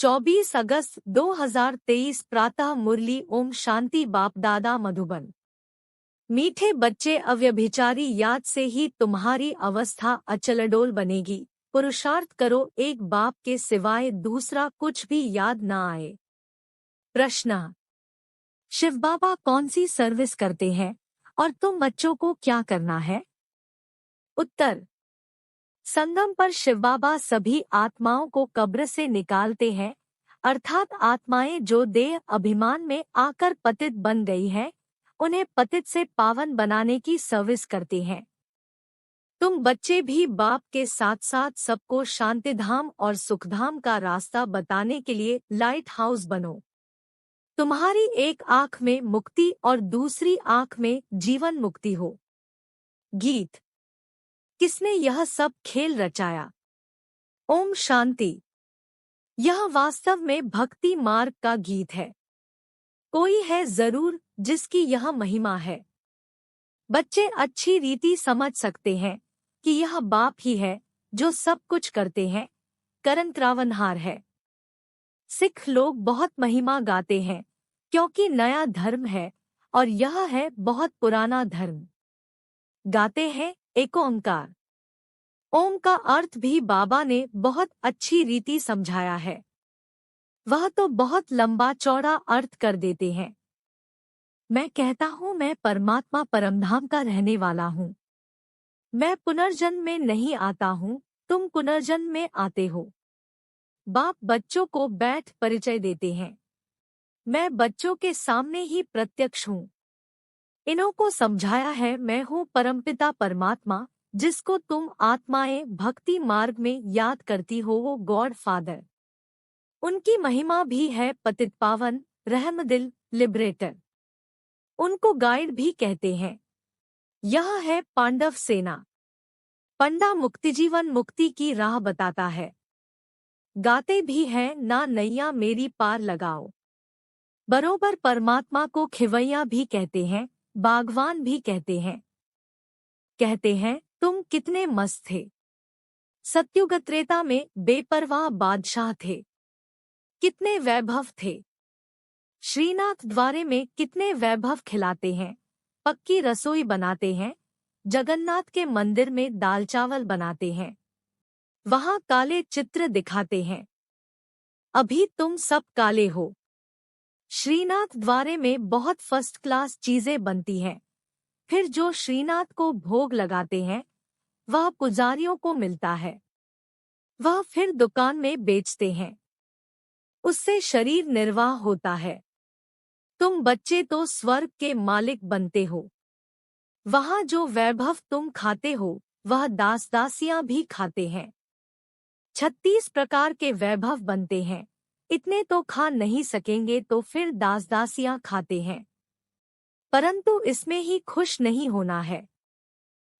24 अगस्त 2023 प्रातः मुरली ओम शांति बाप दादा मधुबन। मीठे बच्चे, अव्यभिचारी याद से ही तुम्हारी अवस्था अचलडोल बनेगी। पुरुषार्थ करो, एक बाप के सिवाय दूसरा कुछ भी याद न आए। प्रश्न: शिव बाबा कौन सी सर्विस करते हैं और तुम बच्चों को क्या करना है? उत्तर: संगम पर शिव बाबा सभी आत्माओं को कब्र से निकालते हैं, अर्थात आत्माएं जो देह अभिमान में आकर पतित बन गई हैं, उन्हें पतित से पावन बनाने की सर्विस करते हैं। तुम बच्चे भी बाप के साथ साथ सबको शांतिधाम और सुखधाम का रास्ता बताने के लिए लाइट हाउस बनो। तुम्हारी एक आंख में मुक्ति और दूसरी आंख में जीवन मुक्ति हो। गीत: किसने यह सब खेल रचाया? ओम शांति। यह वास्तव में भक्ति मार्ग का गीत है। कोई है जरूर जिसकी यह महिमा है। बच्चे अच्छी रीति समझ सकते हैं कि यह बाप ही है जो सब कुछ करते हैं, करंतरावनहार है। सिख लोग बहुत महिमा गाते हैं क्योंकि नया धर्म है और यह है बहुत पुराना धर्म। गाते हैं एक ओंकार। ओम का अर्थ भी बाबा ने बहुत अच्छी रीति समझाया है। वह तो बहुत लंबा चौड़ा अर्थ कर देते हैं। मैं कहता हूँ, मैं परमात्मा परमधाम का रहने वाला हूँ। मैं पुनर्जन्म में नहीं आता हूँ, तुम पुनर्जन्म में आते हो। बाप बच्चों को बैठ परिचय देते हैं। मैं बच्चों के सामने ही प्रत्यक्ष हूँ। इन्हों को समझाया है, मैं हूँ परमपिता परमात्मा, जिसको तुम आत्माएं भक्ति मार्ग में याद करती हो, वो गॉड फादर। उनकी महिमा भी है पतित पावन, रहमदिल, लिबरेटर। उनको गाइड भी कहते हैं। यह है पांडव सेना। पंडा मुक्तिजीवन मुक्ति की राह बताता है। गाते भी हैं, ना नैया मेरी पार लगाओ। बरोबर परमात्मा को खिवैया भी कहते हैं, बागवान भी कहते हैं। कहते हैं, तुम कितने मस्त थे। सत्युग त्रेता में बेपरवाह बादशाह थे। कितने वैभव थे। श्रीनाथ द्वारे में कितने वैभव खिलाते हैं, पक्की रसोई बनाते हैं। जगन्नाथ के मंदिर में दाल चावल बनाते हैं। वहाँ काले चित्र दिखाते हैं। अभी तुम सब काले हो। श्रीनाथ द्वारे में बहुत फर्स्ट क्लास चीजें बनती हैं। फिर जो श्रीनाथ को भोग लगाते हैं वह पुजारियों को मिलता है। वह फिर दुकान में बेचते हैं। उससे शरीर निर्वाह होता है। तुम बच्चे तो स्वर्ग के मालिक बनते हो। वहाँ जो वैभव तुम खाते हो वह दास दासियां भी खाते हैं। 36 प्रकार के वैभव बनते हैं। इतने तो खा नहीं सकेंगे तो फिर दास दासियां खाते हैं। परंतु इसमें ही खुश नहीं होना है।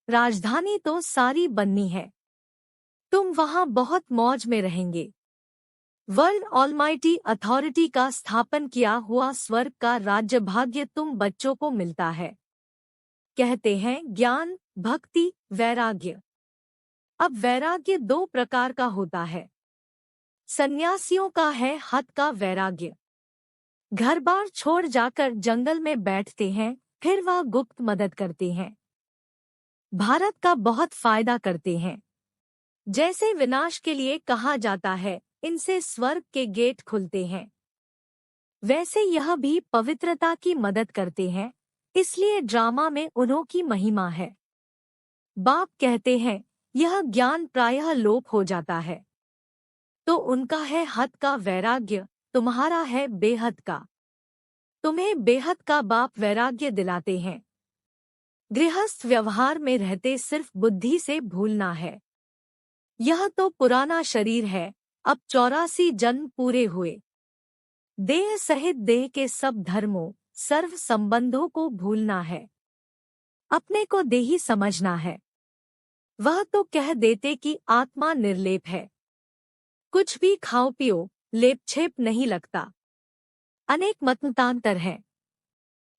राजधानी तो सारी बननी है। तुम वहाँ बहुत मौज में रहेंगे। वर्ल्ड ऑलमाइटी अथॉरिटी का स्थापन किया हुआ स्वर्ग का राज्य भाग्य तुम बच्चों को मिलता है। कहते हैं ज्ञान, भक्ति, वैराग्य। अब वैराग्य 2 प्रकार का होता है। सन्यासियों का है हद का वैराग्य। घर बार छोड़ जाकर जंगल में बैठते हैं, फिर वह गुप्त मदद करते हैं। भारत का बहुत फायदा करते हैं। जैसे विनाश के लिए कहा जाता है, इनसे स्वर्ग के गेट खुलते हैं, वैसे यह भी पवित्रता की मदद करते हैं, इसलिए ड्रामा में उन्हों की महिमा है। बाप कहते हैं यह ज्ञान प्रायः लोप हो जाता है, तो उनका है हद का वैराग्य, तुम्हारा है बेहद का। तुम्हें बेहद का बाप वैराग्य दिलाते हैं। गृहस्थ व्यवहार में रहते सिर्फ बुद्धि से भूलना है। यह तो पुराना शरीर है, अब 84 जन्म पूरे हुए। देह सहित देह के सब धर्मों, सर्व संबंधों को भूलना है। अपने को देही समझना है। वह तो कह देते कि आत्मा निर्लेप है। कुछ भी खाओ पियो, लेपछेप नहीं लगता। अनेक मतमतांतर है।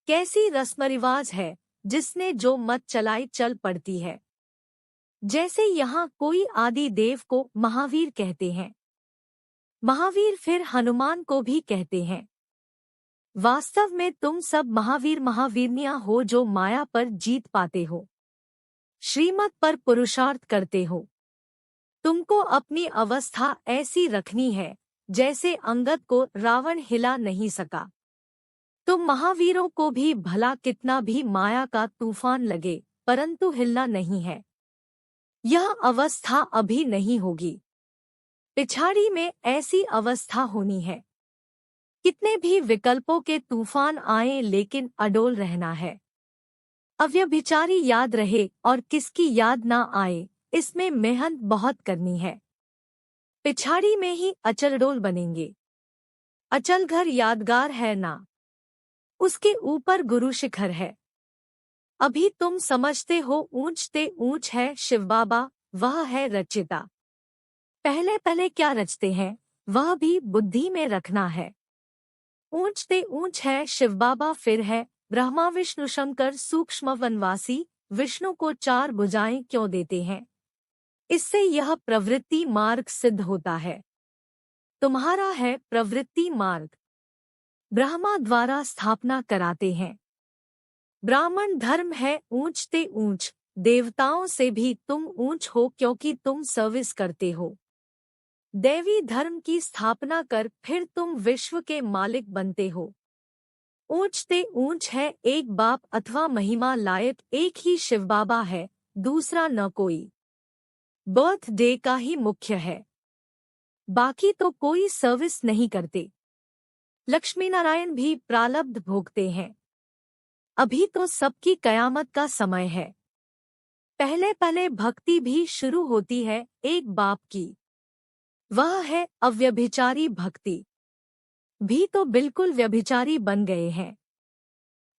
कैसी रस्मरिवाज है, जिसने जो मत चलाई चल पड़ती है। जैसे यहाँ कोई आदि देव को महावीर कहते हैं। महावीर फिर हनुमान को भी कहते हैं, वास्तव में तुम सब महावीर महावीरनियां हो जो माया पर जीत पाते हो, श्रीमत पर पुरुषार्थ करते हो। तुमको अपनी अवस्था ऐसी रखनी है जैसे अंगद को रावण हिला नहीं सका। तुम महावीरों को भी भला कितना भी माया का तूफान लगे परंतु हिलना नहीं है। यह अवस्था अभी नहीं होगी, पिछाड़ी में ऐसी अवस्था होनी है। कितने भी विकल्पों के तूफान आए लेकिन अडोल रहना है। अव्यभिचारी याद रहे और किसकी याद ना आए, इसमें मेहनत बहुत करनी है। पिछाड़ी में ही अचलडोल बनेंगे। अचल घर यादगार है ना, उसके ऊपर गुरु शिखर है। अभी तुम समझते हो ऊंचते ऊंच है शिव बाबा, वह है रचिता। पहले पहले क्या रचते हैं वह भी बुद्धि में रखना है। ऊंचते ऊंच है शिव बाबा, फिर है ब्रह्मा विष्णु शंकर सूक्ष्म वनवासी। विष्णु को 4 भुजाएं क्यों देते हैं? इससे यह प्रवृत्ति मार्ग सिद्ध होता है। तुम्हारा है प्रवृत्ति मार्ग, ब्रह्मा द्वारा स्थापना कराते हैं। ब्राह्मण धर्म है ऊंचते ऊंच, देवताओं से भी तुम ऊंच हो क्योंकि तुम सर्विस करते हो। दैवी धर्म की स्थापना कर फिर तुम विश्व के मालिक बनते हो। ऊंचते ऊंच है एक बाप अथवा महिमा लायक एक ही शिव बाबा है, दूसरा न कोई। बर्थडे का ही मुख्य है, बाकी तो कोई सर्विस नहीं करते। लक्ष्मी नारायण भी प्रारब्ध भोगते हैं। अभी तो सबकी कयामत का समय है। पहले पहले भक्ति भी शुरू होती है एक बाप की, वह है अव्यभिचारी भक्ति। भी तो बिल्कुल व्यभिचारी बन गए हैं।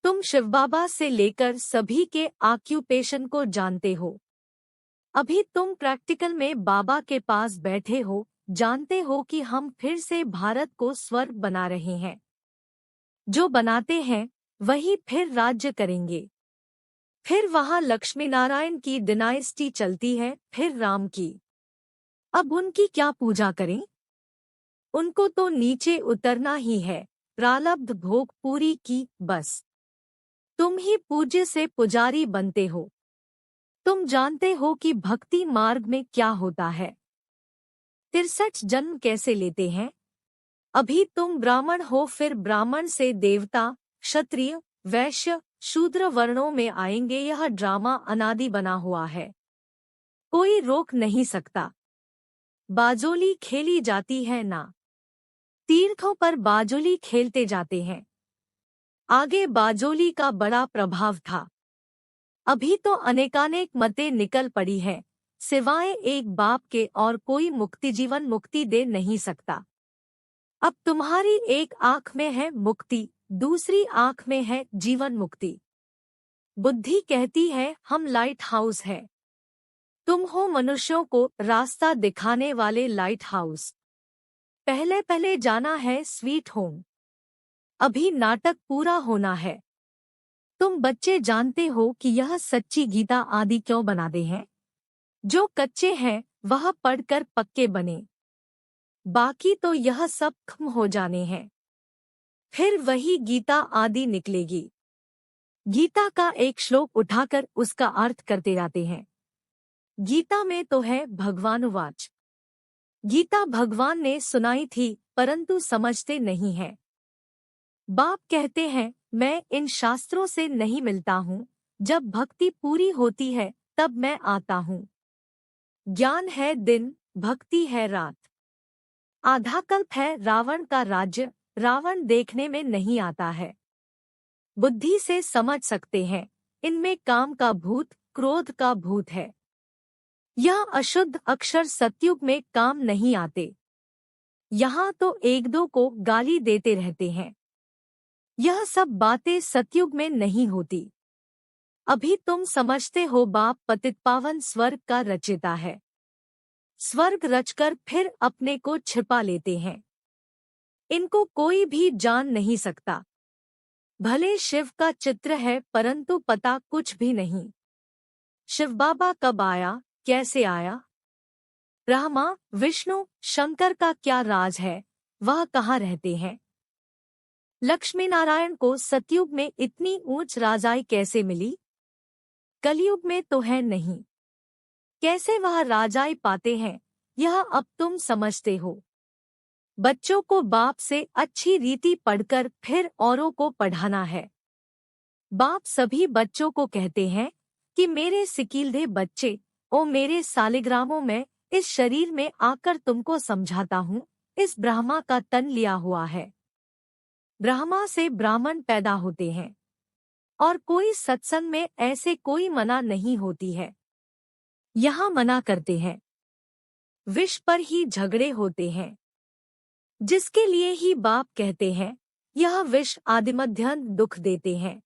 तुम शिव बाबा से लेकर सभी के ऑक्यूपेशन को जानते हो। अभी तुम प्रैक्टिकल में बाबा के पास बैठे हो, जानते हो कि हम फिर से भारत को स्वर्ग बना रहे हैं। जो बनाते हैं वही फिर राज्य करेंगे। फिर वहां लक्ष्मी नारायण की डिनाइस्टी चलती है, फिर राम की। अब उनकी क्या पूजा करें? उनको तो नीचे उतरना ही है, प्रारब्ध भोग पूरी की बस। तुम ही पूज्य से पुजारी बनते हो। तुम जानते हो कि भक्ति मार्ग में क्या होता है। 63 जन्म कैसे लेते हैं? अभी तुम ब्राह्मण हो, फिर ब्राह्मण से देवता, क्षत्रिय, वैश्य, शूद्र वर्णों में आएंगे। यह ड्रामा अनादि बना हुआ है, कोई रोक नहीं सकता। बाजोली खेली जाती है ना, तीर्थों पर बाजोली खेलते जाते हैं। आगे बाजोली का बड़ा प्रभाव था। अभी तो अनेकानेक मतें निकल पड़ी है, सिवाय एक बाप के और कोई मुक्ति जीवन मुक्ति दे नहीं सकता। अब तुम्हारी एक आंख में है मुक्ति, दूसरी आंख में है जीवन मुक्ति। बुद्धि कहती है हम लाइट हाउस है, तुम हो मनुष्यों को रास्ता दिखाने वाले लाइट हाउस। पहले पहले जाना है स्वीट होम, अभी नाटक पूरा होना है। तुम बच्चे जानते हो कि यह सच्ची गीता आदि क्यों बनाते हैं? जो कच्चे हैं वह पढ़कर पक्के बने, बाकी तो यह सब खत्म हो जाने हैं। फिर वही गीता आदि निकलेगी। गीता का एक श्लोक उठाकर उसका अर्थ करते जाते हैं। गीता में तो है भगवानुवाच। गीता भगवान ने सुनाई थी परंतु समझते नहीं हैं। बाप कहते हैं मैं इन शास्त्रों से नहीं मिलता हूँ, जब भक्ति पूरी होती है तब मैं आता हूँ। ज्ञान है दिन, भक्ति है रात। आधा कल्प है रावण का राज्य, रावण देखने में नहीं आता है। बुद्धि से समझ सकते हैं, इनमें काम का भूत, क्रोध का भूत है। यह अशुद्ध अक्षर सतयुग में काम नहीं आते। यहाँ तो एक दो को गाली देते रहते हैं। यह सब बातें सतयुग में नहीं होती। अभी तुम समझते हो बाप पतित पावन स्वर्ग का रचयिता है। स्वर्ग रचकर फिर अपने को छिपा लेते हैं। इनको कोई भी जान नहीं सकता। भले शिव का चित्र है परंतु पता कुछ भी नहीं। शिव बाबा कब आया, कैसे आया? ब्रह्मा, विष्णु, शंकर का क्या राज है, वह कहाँ रहते हैं? लक्ष्मी नारायण को सतयुग में इतनी ऊंच राजाई कैसे मिली? कलयुग में तो है नहीं। कैसे वह राजाई पाते हैं, यह अब तुम समझते हो। बच्चों को बाप से अच्छी रीति पढ़कर फिर औरों को पढ़ाना है। बाप सभी बच्चों को कहते हैं कि मेरे सिकीलधे बच्चे, ओ मेरे सालिग्रामों, में इस शरीर में आकर तुमको समझाता हूँ। इस ब्रह्मा का तन लिया हुआ है। ब्रह्मा से ब्राह्मण पैदा होते हैं और कोई सत्संग में ऐसे कोई मना नहीं होती है। यहाँ मना करते हैं, विष पर ही झगड़े होते हैं, जिसके लिए ही बाप कहते हैं यह विष आदिमध्यंत दुख देते हैं।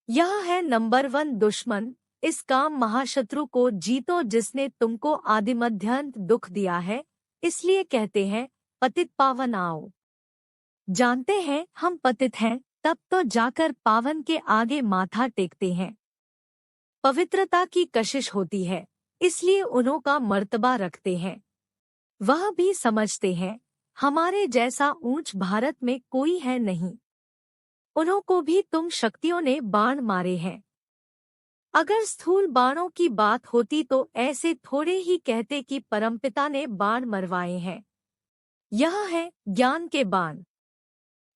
यह है नंबर 1 दुश्मन। इस काम महाशत्रु को जीतो जिसने तुमको आदिमध्यंत दुख दिया है। इसलिए कहते हैं पतित पावन आओ। जानते हैं हम पतित हैं, तब तो जाकर पावन के आगे माथा टेकते हैं। पवित्रता की कशिश होती है, इसलिए उन्हों का मर्तबा रखते हैं। वह भी समझते हैं हमारे जैसा ऊंच भारत में कोई है नहीं। उन्हों को भी तुम शक्तियों ने बाण मारे हैं। अगर स्थूल बाणों की बात होती तो ऐसे थोड़े ही कहते कि परमपिता ने बाण मरवाए हैं। यह है ज्ञान के बाण।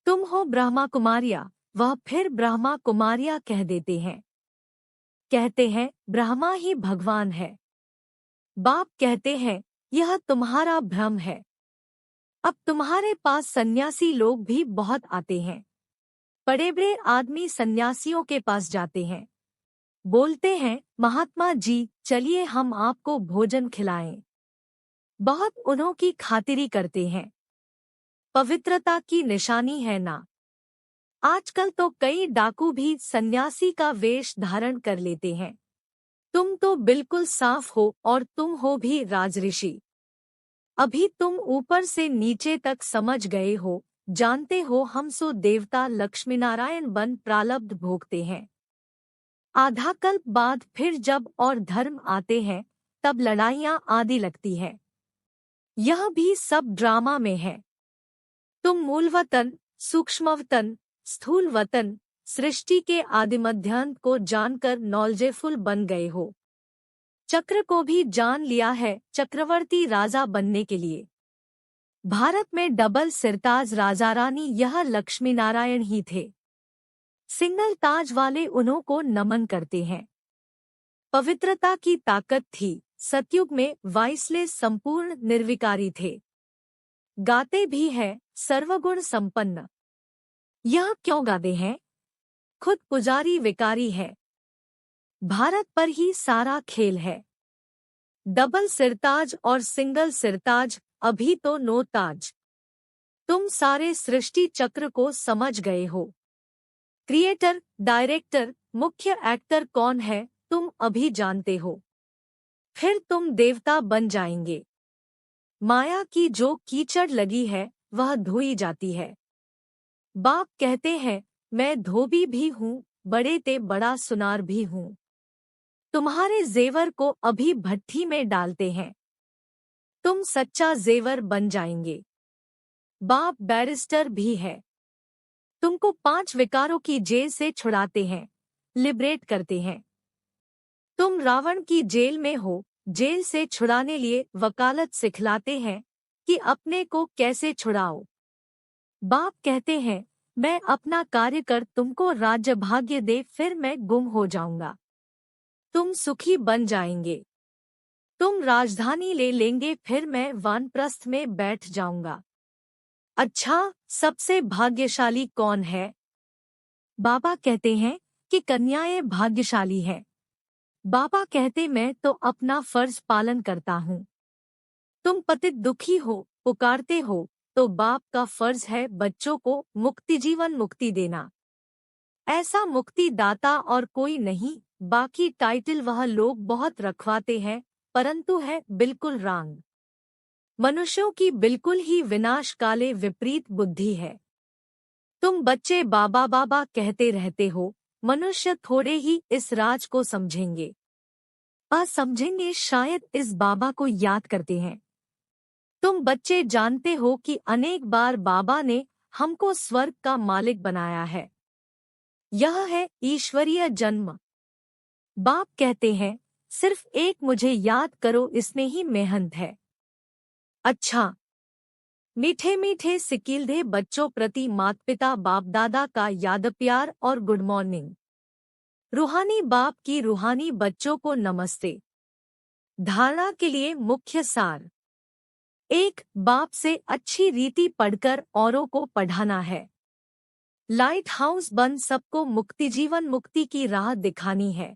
तुम हो ब्रह्मा कुमारिया, वह फिर ब्रह्मा कुमारिया कह देते हैं। कहते हैं ब्रह्मा ही भगवान है। बाप कहते हैं यह तुम्हारा भ्रम है। अब तुम्हारे पास सन्यासी लोग भी बहुत आते हैं। बड़े बड़े आदमी सन्यासियों के पास जाते हैं, बोलते हैं महात्मा जी चलिए हम आपको भोजन खिलाएं। बहुत उन्हों की खातिरी करते हैं। पवित्रता की निशानी है ना। आजकल तो कई डाकू भी सन्यासी का वेश धारण कर लेते हैं। तुम तो बिल्कुल साफ हो और तुम हो भी राजऋषि। अभी तुम ऊपर से नीचे तक समझ गए हो। जानते हो हम सो देवता लक्ष्मीनारायण बन प्रारब्ध भोगते हैं। आधा कल्प बाद फिर जब और धर्म आते हैं तब लड़ाइयाँ आदि लगती है। यह भी सब ड्रामा में है। तुम मूलवतन, सूक्ष्मवतन, स्थूल वतन, सृष्टि के आदिमध्यांत को जानकर नॉलेजफुल बन गए हो। चक्र को भी जान लिया है चक्रवर्ती राजा बनने के लिए। भारत में डबल सिरताज राजा रानी यह लक्ष्मीनारायण ही थे। सिंगल ताज वाले उन्हों को नमन करते हैं। पवित्रता की ताकत थी। सतयुग में वाइसले संपूर्ण निर्विकारी थे। गाते भी है सर्वगुण संपन्न। यह क्यों गाते हैं? खुद पुजारी विकारी है। भारत पर ही सारा खेल है। डबल सिरताज और सिंगल सिरताज, अभी तो नो ताज। तुम सारे सृष्टि चक्र को समझ गए हो। क्रिएटर, डायरेक्टर, मुख्य एक्टर कौन है तुम अभी जानते हो। फिर तुम देवता बन जाएंगे। माया की जो कीचड़ लगी है वह धोई जाती है। बाप कहते हैं मैं धोबी भी हूँ, बड़े ते बड़ा सुनार भी हूँ। तुम्हारे जेवर को अभी भट्ठी में डालते हैं। तुम सच्चा जेवर बन जाएंगे। बाप बैरिस्टर भी है। तुमको 5 विकारों की जेल से छुड़ाते हैं, लिबरेट करते हैं। तुम रावण की जेल में हो, जेल से छुड़ाने लिए वकालत सिखलाते हैं कि अपने को कैसे छुड़ाओ। बाप कहते हैं मैं अपना कार्य कर तुमको राज्य भाग्य दे, फिर मैं गुम हो जाऊंगा। तुम सुखी बन जाएंगे। तुम राजधानी ले लेंगे, फिर मैं वानप्रस्थ में बैठ जाऊंगा। अच्छा, सबसे भाग्यशाली कौन है? बाबा कहते हैं कि कन्याएं भाग्यशाली हैं। बाबा कहते मैं तो अपना फर्ज पालन करता हूँ। तुम पतित दुखी हो, पुकारते हो, तो बाप का फर्ज है बच्चों को मुक्ति, जीवन मुक्ति देना। ऐसा मुक्ति दाता और कोई नहीं। बाकी टाइटल वह लोग बहुत रखवाते हैं, परंतु है बिल्कुल रॉन्ग। मनुष्यों की बिल्कुल ही विनाश काले विपरीत बुद्धि है। तुम बच्चे बाबा बाबा कहते रहते हो, मनुष्य थोड़े ही इस राज को समझेंगे। असमझेंगे शायद इस बाबा को याद करते हैं। तुम बच्चे जानते हो कि अनेक बार बाबा ने हमको स्वर्ग का मालिक बनाया है। यह है ईश्वरीय जन्म। बाप कहते हैं सिर्फ एक मुझे याद करो, इसमें ही मेहनत है। अच्छा, मीठे मीठे सिकील्दे बच्चों प्रति माता पिता बाप दादा का याद प्यार और गुड मॉर्निंग। रूहानी बाप की रूहानी बच्चों को नमस्ते। धारणा के लिए मुख्य सार। 1. बाप से अच्छी रीति पढ़कर औरों को पढ़ाना है। लाइट हाउस बन सबको मुक्ति जीवन मुक्ति की राह दिखानी है।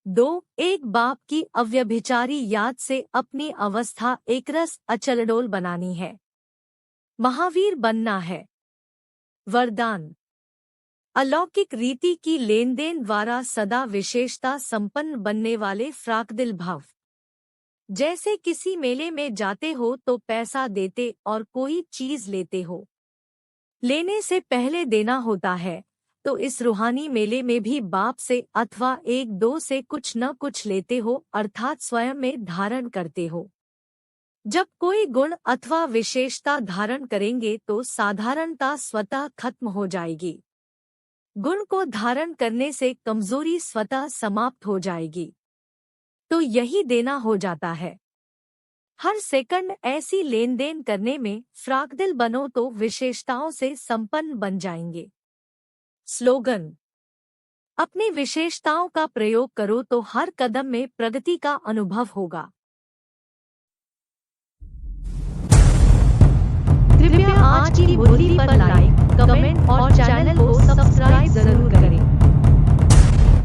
2. एक बाप की अव्यभिचारी याद से अपनी अवस्था एकरस अचलडोल बनानी है। महावीर बनना है। वरदान। अलौकिक रीति की लेनदेन द्वारा सदा विशेषता संपन्न बनने वाले फ्राकदिल भव। जैसे किसी मेले में जाते हो तो पैसा देते और कोई चीज लेते हो, लेने से पहले देना होता है, तो इस रूहानी मेले में भी बाप से अथवा एक दो से कुछ न कुछ लेते हो, अर्थात स्वयं में धारण करते हो। जब कोई गुण अथवा विशेषता धारण करेंगे तो साधारणता स्वतः खत्म हो जाएगी। गुण को धारण करने से कमजोरी स्वतः समाप्त हो जाएगी। तो यही देना हो जाता है। हर सेकंड ऐसी लेन देन करने में फ्राकदिल बनो तो विशेषताओं से संपन्न बन जाएंगे। स्लोगन। अपनी विशेषताओं का प्रयोग करो तो हर कदम में प्रगति का अनुभव होगा। कृपया आज की मुरली पर लाइक, कमेंट और चैनल को सब्सक्राइब जरूर करें।